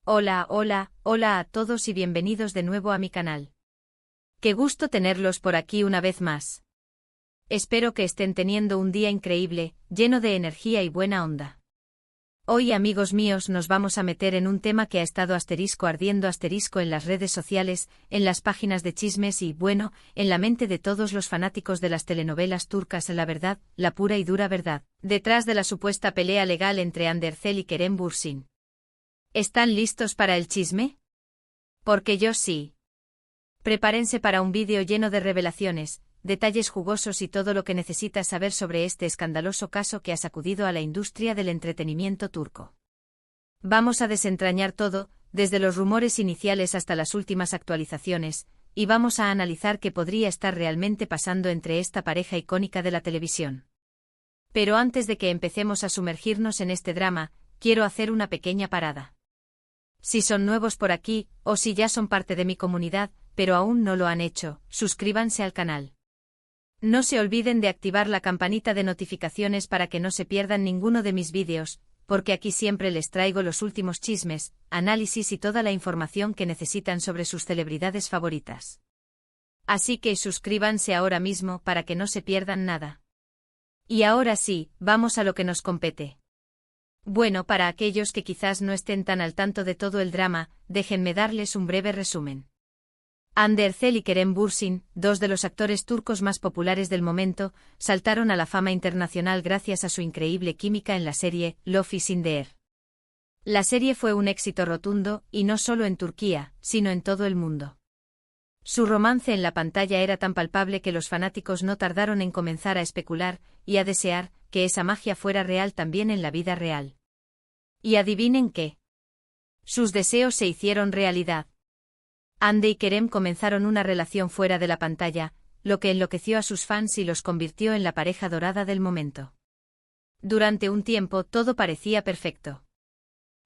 Hola, hola, hola a todos y bienvenidos de nuevo a mi canal. Qué gusto tenerlos por aquí una vez más. Espero que estén teniendo un día increíble, lleno de energía y buena onda. Hoy, amigos míos, nos vamos a meter en un tema que ha estado ardiendo en las redes sociales, en las páginas de chismes y, bueno, en la mente de todos los fanáticos de las telenovelas turcas, la verdad, la pura y dura verdad, detrás de la supuesta pelea legal entre Hande Erçel y Kerem Bürsin. ¿Están listos para el chisme? Porque yo sí. Prepárense para un vídeo lleno de revelaciones, detalles jugosos y todo lo que necesitas saber sobre este escandaloso caso que ha sacudido a la industria del entretenimiento turco. Vamos a desentrañar todo, desde los rumores iniciales hasta las últimas actualizaciones, y vamos a analizar qué podría estar realmente pasando entre esta pareja icónica de la televisión. Pero antes de que empecemos a sumergirnos en este drama, quiero hacer una pequeña parada. Si son nuevos por aquí, o si ya son parte de mi comunidad, pero aún no lo han hecho, suscríbanse al canal. No se olviden de activar la campanita de notificaciones para que no se pierdan ninguno de mis vídeos, porque aquí siempre les traigo los últimos chismes, análisis y toda la información que necesitan sobre sus celebridades favoritas. Así que suscríbanse ahora mismo para que no se pierdan nada. Y ahora sí, vamos a lo que nos compete. Bueno, para aquellos que quizás no estén tan al tanto de todo el drama, déjenme darles un breve resumen. Hande Erçel y Kerem Bürsin, dos de los actores turcos más populares del momento, saltaron a la fama internacional gracias a su increíble química en la serie Love is in the Air. La serie fue un éxito rotundo, y no solo en Turquía, sino en todo el mundo. Su romance en la pantalla era tan palpable que los fanáticos no tardaron en comenzar a especular, y a desear, que esa magia fuera real también en la vida real. ¿Y adivinen qué? Sus deseos se hicieron realidad. Hande y Kerem comenzaron una relación fuera de la pantalla, lo que enloqueció a sus fans y los convirtió en la pareja dorada del momento. Durante un tiempo todo parecía perfecto.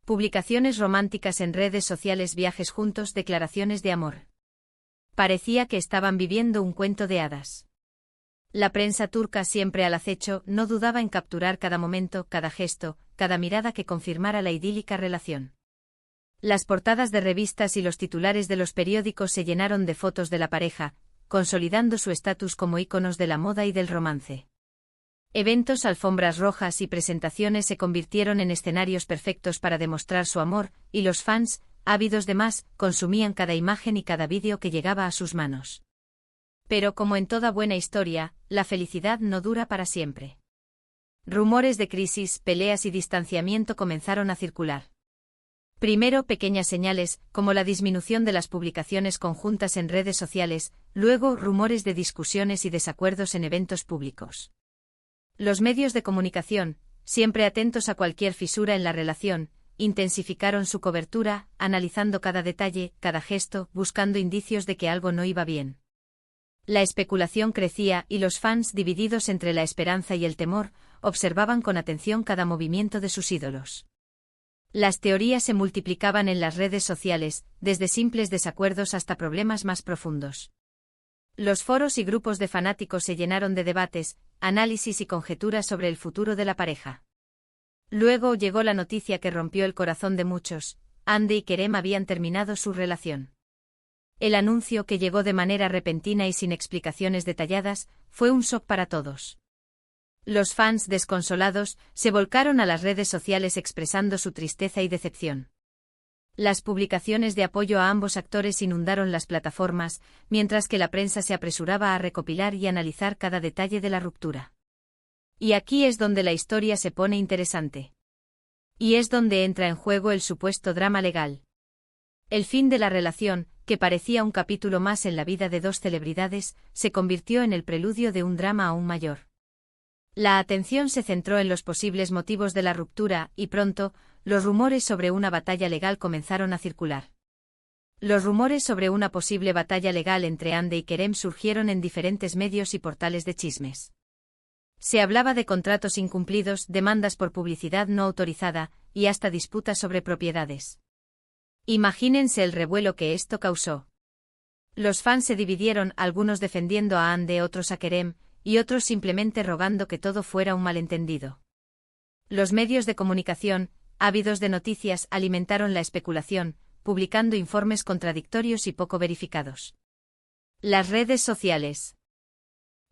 Publicaciones románticas en redes sociales, viajes juntos, declaraciones de amor. Parecía que estaban viviendo un cuento de hadas. La prensa turca, siempre al acecho, no dudaba en capturar cada momento, cada gesto, cada mirada que confirmara la idílica relación. Las portadas de revistas y los titulares de los periódicos se llenaron de fotos de la pareja, consolidando su estatus como íconos de la moda y del romance. Eventos, alfombras rojas y presentaciones se convirtieron en escenarios perfectos para demostrar su amor, y los fans, ávidos de más, consumían cada imagen y cada vídeo que llegaba a sus manos. Pero como en toda buena historia, la felicidad no dura para siempre. Rumores de crisis, peleas y distanciamiento comenzaron a circular. Primero pequeñas señales, como la disminución de las publicaciones conjuntas en redes sociales, luego rumores de discusiones y desacuerdos en eventos públicos. Los medios de comunicación, siempre atentos a cualquier fisura en la relación, intensificaron su cobertura, analizando cada detalle, cada gesto, buscando indicios de que algo no iba bien. La especulación crecía y los fans, divididos entre la esperanza y el temor, observaban con atención cada movimiento de sus ídolos. Las teorías se multiplicaban en las redes sociales, desde simples desacuerdos hasta problemas más profundos. Los foros y grupos de fanáticos se llenaron de debates, análisis y conjeturas sobre el futuro de la pareja. Luego llegó la noticia que rompió el corazón de muchos: Hande y Kerem habían terminado su relación. El anuncio, que llegó de manera repentina y sin explicaciones detalladas, fue un shock para todos. Los fans, desconsolados, se volcaron a las redes sociales expresando su tristeza y decepción. Las publicaciones de apoyo a ambos actores inundaron las plataformas, mientras que la prensa se apresuraba a recopilar y analizar cada detalle de la ruptura. Y aquí es donde la historia se pone interesante. Y es donde entra en juego el supuesto drama legal. El fin de la relación, que parecía un capítulo más en la vida de dos celebridades, se convirtió en el preludio de un drama aún mayor. La atención se centró en los posibles motivos de la ruptura, y pronto, los rumores sobre una batalla legal comenzaron a circular. Los rumores sobre una posible batalla legal entre Hande y Kerem surgieron en diferentes medios y portales de chismes. Se hablaba de contratos incumplidos, demandas por publicidad no autorizada, y hasta disputas sobre propiedades. Imagínense el revuelo que esto causó. Los fans se dividieron, algunos defendiendo a Hande, otros a Kerem, y otros simplemente rogando que todo fuera un malentendido. Los medios de comunicación, ávidos de noticias, alimentaron la especulación, publicando informes contradictorios y poco verificados. Las redes sociales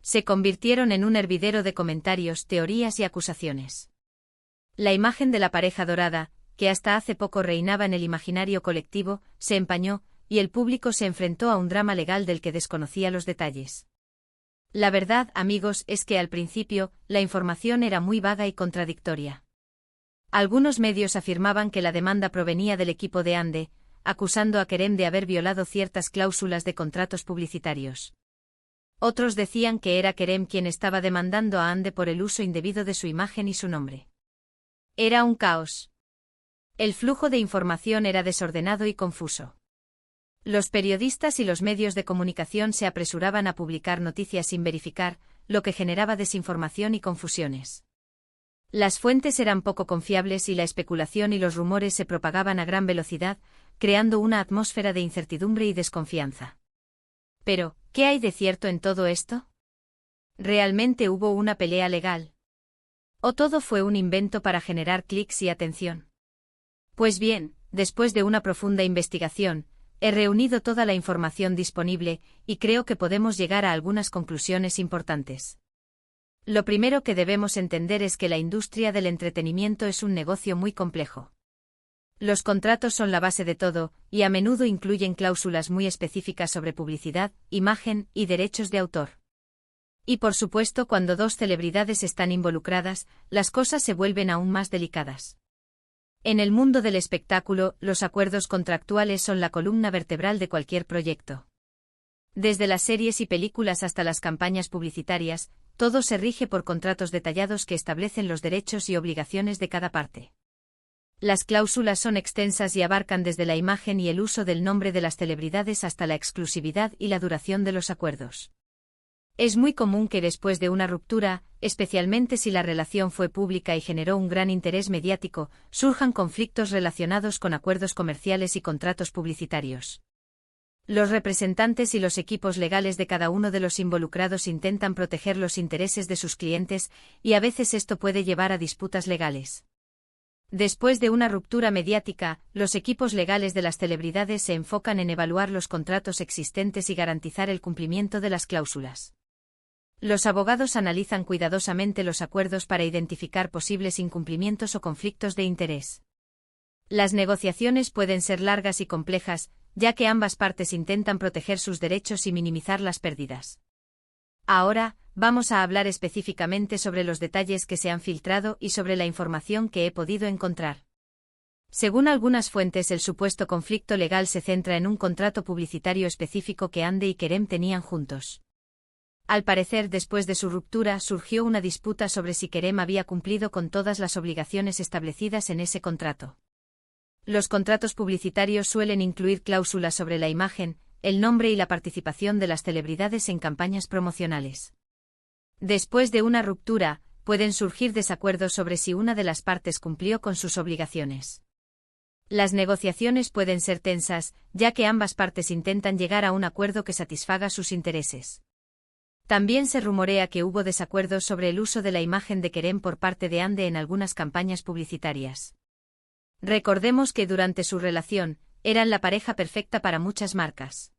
se convirtieron en un hervidero de comentarios, teorías y acusaciones. La imagen de la pareja dorada, que hasta hace poco reinaba en el imaginario colectivo, se empañó, y el público se enfrentó a un drama legal del que desconocía los detalles. La verdad, amigos, es que al principio, la información era muy vaga y contradictoria. Algunos medios afirmaban que la demanda provenía del equipo de Ande, acusando a Kerem de haber violado ciertas cláusulas de contratos publicitarios. Otros decían que era Kerem quien estaba demandando a Ande por el uso indebido de su imagen y su nombre. Era un caos. El flujo de información era desordenado y confuso. Los periodistas y los medios de comunicación se apresuraban a publicar noticias sin verificar, lo que generaba desinformación y confusiones. Las fuentes eran poco confiables y la especulación y los rumores se propagaban a gran velocidad, creando una atmósfera de incertidumbre y desconfianza. Pero, ¿qué hay de cierto en todo esto? ¿Realmente hubo una pelea legal? ¿O todo fue un invento para generar clics y atención? Pues bien, después de una profunda investigación, he reunido toda la información disponible, y creo que podemos llegar a algunas conclusiones importantes. Lo primero que debemos entender es que la industria del entretenimiento es un negocio muy complejo. Los contratos son la base de todo, y a menudo incluyen cláusulas muy específicas sobre publicidad, imagen y derechos de autor. Y por supuesto, cuando dos celebridades están involucradas, las cosas se vuelven aún más delicadas. En el mundo del espectáculo, los acuerdos contractuales son la columna vertebral de cualquier proyecto. Desde las series y películas hasta las campañas publicitarias, todo se rige por contratos detallados que establecen los derechos y obligaciones de cada parte. Las cláusulas son extensas y abarcan desde la imagen y el uso del nombre de las celebridades hasta la exclusividad y la duración de los acuerdos. Es muy común que después de una ruptura, especialmente si la relación fue pública y generó un gran interés mediático, surjan conflictos relacionados con acuerdos comerciales y contratos publicitarios. Los representantes y los equipos legales de cada uno de los involucrados intentan proteger los intereses de sus clientes, y a veces esto puede llevar a disputas legales. Después de una ruptura mediática, los equipos legales de las celebridades se enfocan en evaluar los contratos existentes y garantizar el cumplimiento de las cláusulas. Los abogados analizan cuidadosamente los acuerdos para identificar posibles incumplimientos o conflictos de interés. Las negociaciones pueden ser largas y complejas, ya que ambas partes intentan proteger sus derechos y minimizar las pérdidas. Ahora, vamos a hablar específicamente sobre los detalles que se han filtrado y sobre la información que he podido encontrar. Según algunas fuentes, el supuesto conflicto legal se centra en un contrato publicitario específico que Ande y Kerem tenían juntos. Al parecer, después de su ruptura, surgió una disputa sobre si Kerem había cumplido con todas las obligaciones establecidas en ese contrato. Los contratos publicitarios suelen incluir cláusulas sobre la imagen, el nombre y la participación de las celebridades en campañas promocionales. Después de una ruptura, pueden surgir desacuerdos sobre si una de las partes cumplió con sus obligaciones. Las negociaciones pueden ser tensas, ya que ambas partes intentan llegar a un acuerdo que satisfaga sus intereses. También se rumorea que hubo desacuerdos sobre el uso de la imagen de Kerem por parte de Ande en algunas campañas publicitarias. Recordemos que durante su relación, eran la pareja perfecta para muchas marcas.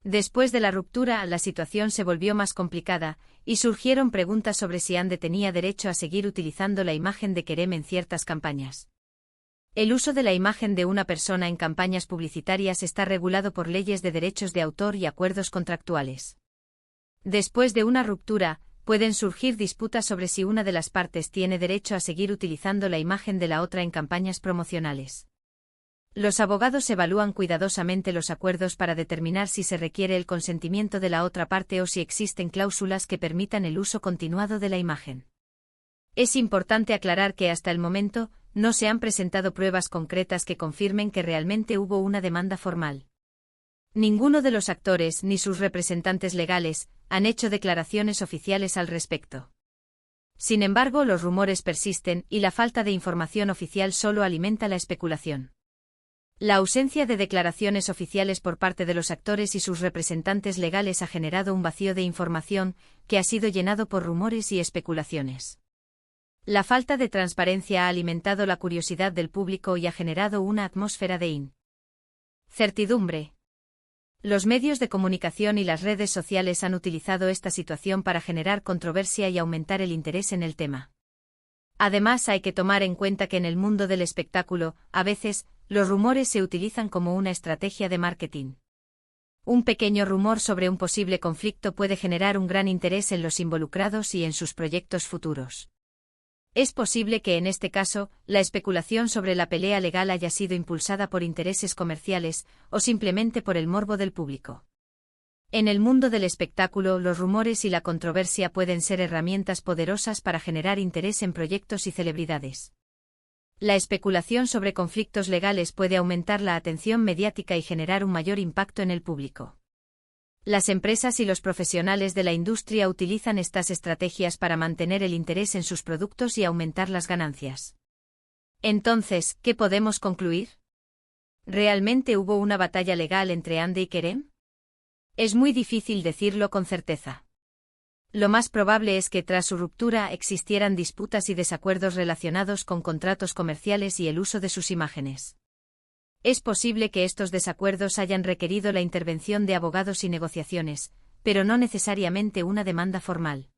Después de la ruptura, la situación se volvió más complicada, y surgieron preguntas sobre si Ande tenía derecho a seguir utilizando la imagen de Kerem en ciertas campañas. El uso de la imagen de una persona en campañas publicitarias está regulado por leyes de derechos de autor y acuerdos contractuales. Después de una ruptura, pueden surgir disputas sobre si una de las partes tiene derecho a seguir utilizando la imagen de la otra en campañas promocionales. Los abogados evalúan cuidadosamente los acuerdos para determinar si se requiere el consentimiento de la otra parte o si existen cláusulas que permitan el uso continuado de la imagen. Es importante aclarar que hasta el momento, no se han presentado pruebas concretas que confirmen que realmente hubo una demanda formal. Ninguno de los actores ni sus representantes legales han hecho declaraciones oficiales al respecto. Sin embargo, los rumores persisten y la falta de información oficial solo alimenta la especulación. La ausencia de declaraciones oficiales por parte de los actores y sus representantes legales ha generado un vacío de información que ha sido llenado por rumores y especulaciones. La falta de transparencia ha alimentado la curiosidad del público y ha generado una atmósfera de incertidumbre. Los medios de comunicación y las redes sociales han utilizado esta situación para generar controversia y aumentar el interés en el tema. Además, hay que tomar en cuenta que en el mundo del espectáculo, a veces, los rumores se utilizan como una estrategia de marketing. Un pequeño rumor sobre un posible conflicto puede generar un gran interés en los involucrados y en sus proyectos futuros. Es posible que en este caso, la especulación sobre la pelea legal haya sido impulsada por intereses comerciales, o simplemente por el morbo del público. En el mundo del espectáculo, los rumores y la controversia pueden ser herramientas poderosas para generar interés en proyectos y celebridades. La especulación sobre conflictos legales puede aumentar la atención mediática y generar un mayor impacto en el público. Las empresas y los profesionales de la industria utilizan estas estrategias para mantener el interés en sus productos y aumentar las ganancias. Entonces, ¿qué podemos concluir? ¿Realmente hubo una batalla legal entre Hande y Kerem? Es muy difícil decirlo con certeza. Lo más probable es que tras su ruptura existieran disputas y desacuerdos relacionados con contratos comerciales y el uso de sus imágenes. Es posible que estos desacuerdos hayan requerido la intervención de abogados y negociaciones, pero no necesariamente una demanda formal.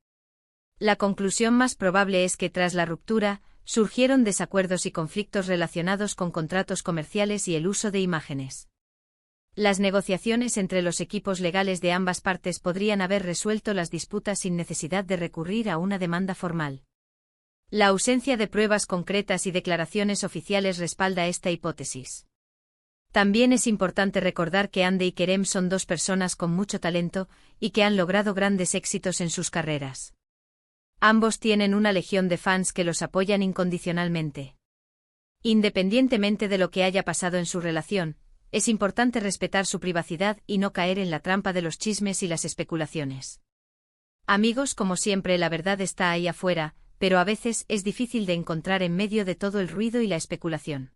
La conclusión más probable es que tras la ruptura, surgieron desacuerdos y conflictos relacionados con contratos comerciales y el uso de imágenes. Las negociaciones entre los equipos legales de ambas partes podrían haber resuelto las disputas sin necesidad de recurrir a una demanda formal. La ausencia de pruebas concretas y declaraciones oficiales respalda esta hipótesis. También es importante recordar que Hande y Kerem son dos personas con mucho talento y que han logrado grandes éxitos en sus carreras. Ambos tienen una legión de fans que los apoyan incondicionalmente. Independientemente de lo que haya pasado en su relación, es importante respetar su privacidad y no caer en la trampa de los chismes y las especulaciones. Amigos, como siempre, la verdad está ahí afuera, pero a veces es difícil de encontrar en medio de todo el ruido y la especulación.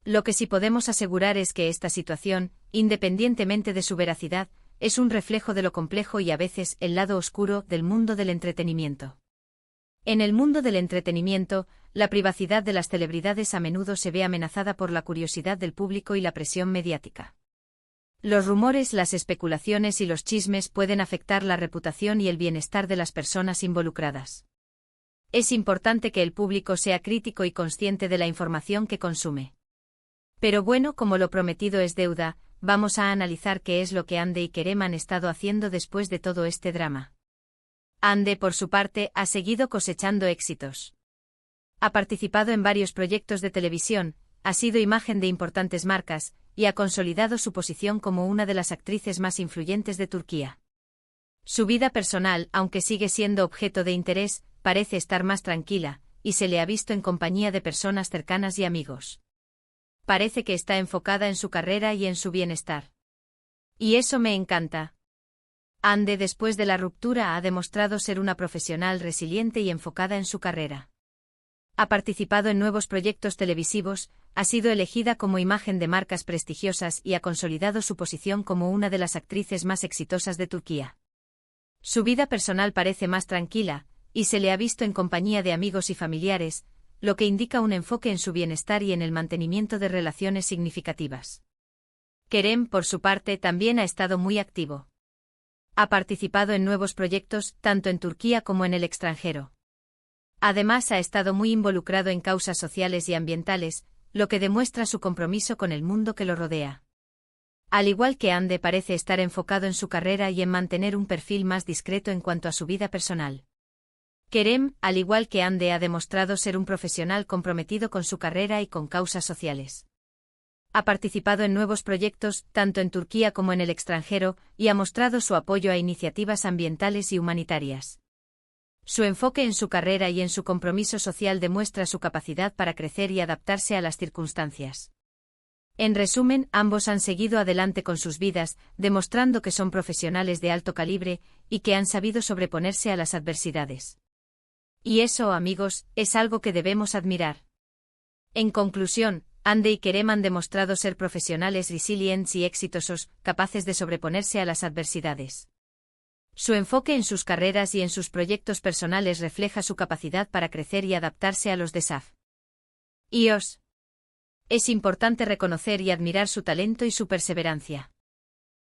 Lo que sí podemos asegurar es que esta situación, independientemente de su veracidad, es un reflejo de lo complejo y a veces el lado oscuro del mundo del entretenimiento. En el mundo del entretenimiento, la privacidad de las celebridades a menudo se ve amenazada por la curiosidad del público y la presión mediática. Los rumores, las especulaciones y los chismes pueden afectar la reputación y el bienestar de las personas involucradas. Es importante que el público sea crítico y consciente de la información que consume. Pero bueno, como lo prometido es deuda, vamos a analizar qué es lo que Hande y Kerem han estado haciendo después de todo este drama. Hande, por su parte, ha seguido cosechando éxitos. Ha participado en varios proyectos de televisión, ha sido imagen de importantes marcas, y ha consolidado su posición como una de las actrices más influyentes de Turquía. Su vida personal, aunque sigue siendo objeto de interés, parece estar más tranquila, y se le ha visto en compañía de personas cercanas y amigos. Parece que está enfocada en su carrera y en su bienestar. Y eso me encanta. Hande, después de la ruptura, ha demostrado ser una profesional resiliente y enfocada en su carrera. Ha participado en nuevos proyectos televisivos, ha sido elegida como imagen de marcas prestigiosas y ha consolidado su posición como una de las actrices más exitosas de Turquía. Su vida personal parece más tranquila, y se le ha visto en compañía de amigos y familiares, lo que indica un enfoque en su bienestar y en el mantenimiento de relaciones significativas. Kerem, por su parte, también ha estado muy activo. Ha participado en nuevos proyectos, tanto en Turquía como en el extranjero. Además, ha estado muy involucrado en causas sociales y ambientales, lo que demuestra su compromiso con el mundo que lo rodea. Al igual que Hande, parece estar enfocado en su carrera y en mantener un perfil más discreto en cuanto a su vida personal. Kerem, al igual que Hande, ha demostrado ser un profesional comprometido con su carrera y con causas sociales. Ha participado en nuevos proyectos, tanto en Turquía como en el extranjero, y ha mostrado su apoyo a iniciativas ambientales y humanitarias. Su enfoque en su carrera y en su compromiso social demuestra su capacidad para crecer y adaptarse a las circunstancias. En resumen, ambos han seguido adelante con sus vidas, demostrando que son profesionales de alto calibre y que han sabido sobreponerse a las adversidades. Y eso, amigos, es algo que debemos admirar. En conclusión, Hande y Kerem han demostrado ser profesionales resilientes y exitosos, capaces de sobreponerse a las adversidades. Su enfoque en sus carreras y en sus proyectos personales refleja su capacidad para crecer y adaptarse a los desafíos. Es importante reconocer y admirar su talento y su perseverancia.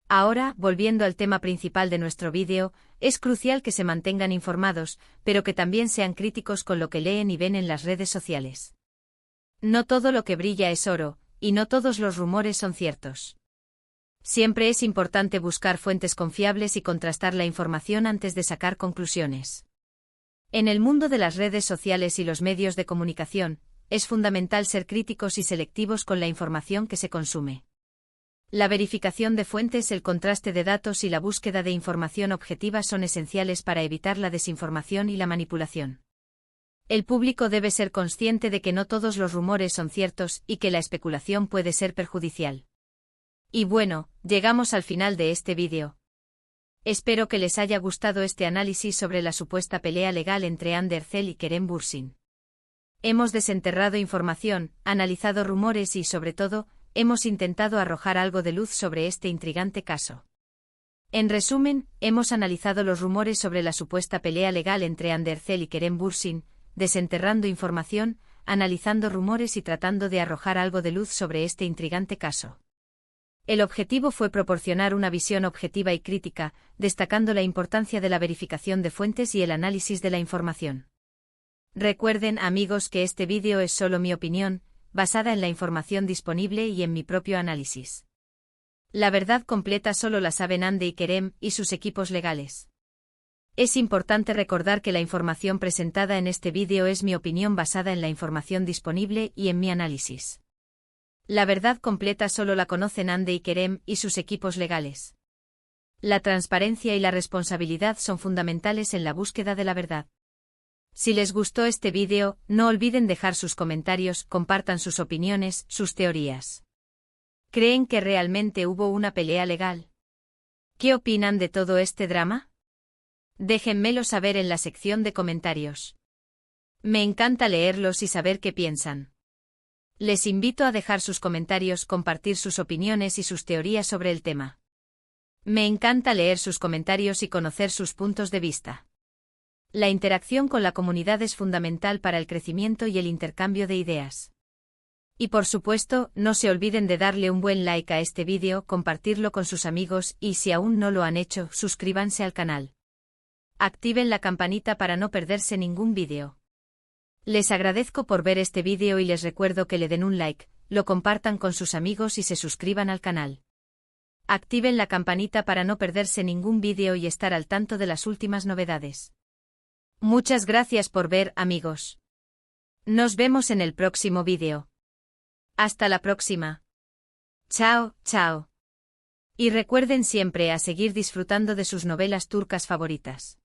Ahora, volviendo al tema principal de nuestro vídeo, es crucial que se mantengan informados, pero que también sean críticos con lo que leen y ven en las redes sociales. No todo lo que brilla es oro, y no todos los rumores son ciertos. Siempre es importante buscar fuentes confiables y contrastar la información antes de sacar conclusiones. En el mundo de las redes sociales y los medios de comunicación, es fundamental ser críticos y selectivos con la información que se consume. La verificación de fuentes, el contraste de datos y la búsqueda de información objetiva son esenciales para evitar la desinformación y la manipulación. El público debe ser consciente de que no todos los rumores son ciertos y que la especulación puede ser perjudicial. Y bueno, llegamos al final de este vídeo. Espero que les haya gustado este análisis sobre la supuesta pelea legal entre Ander Cell y Kerem Bürsin. Hemos desenterrado información, analizado rumores y, sobre todo, hemos intentado arrojar algo de luz sobre este intrigante caso. En resumen, hemos analizado los rumores sobre la supuesta pelea legal entre Ander Cell y Kerem Bürsin, desenterrando información, analizando rumores y tratando de arrojar algo de luz sobre este intrigante caso. El objetivo fue proporcionar una visión objetiva y crítica, destacando la importancia de la verificación de fuentes y el análisis de la información. Recuerden, amigos, que este vídeo es solo mi opinión, basada en la información disponible y en mi propio análisis. La verdad completa solo la saben Ander y Kerem y sus equipos legales. Es importante recordar que la información presentada en este vídeo es mi opinión basada en la información disponible y en mi análisis. La verdad completa solo la conocen Ander y Kerem y sus equipos legales. La transparencia y la responsabilidad son fundamentales en la búsqueda de la verdad. Si les gustó este vídeo, no olviden dejar sus comentarios, compartan sus opiniones, sus teorías. ¿Creen que realmente hubo una pelea legal? ¿Qué opinan de todo este drama? Déjenmelo saber en la sección de comentarios. Me encanta leerlos y saber qué piensan. Les invito a dejar sus comentarios, compartir sus opiniones y sus teorías sobre el tema. Me encanta leer sus comentarios y conocer sus puntos de vista. La interacción con la comunidad es fundamental para el crecimiento y el intercambio de ideas. Y por supuesto, no se olviden de darle un buen like a este vídeo, compartirlo con sus amigos y, si aún no lo han hecho, suscríbanse al canal. Activen la campanita para no perderse ningún vídeo. Les agradezco por ver este vídeo y les recuerdo que le den un like, lo compartan con sus amigos y se suscriban al canal. Activen la campanita para no perderse ningún vídeo y estar al tanto de las últimas novedades. Muchas gracias por ver, amigos. Nos vemos en el próximo vídeo. Hasta la próxima. Chao, chao. Y recuerden siempre a seguir disfrutando de sus novelas turcas favoritas.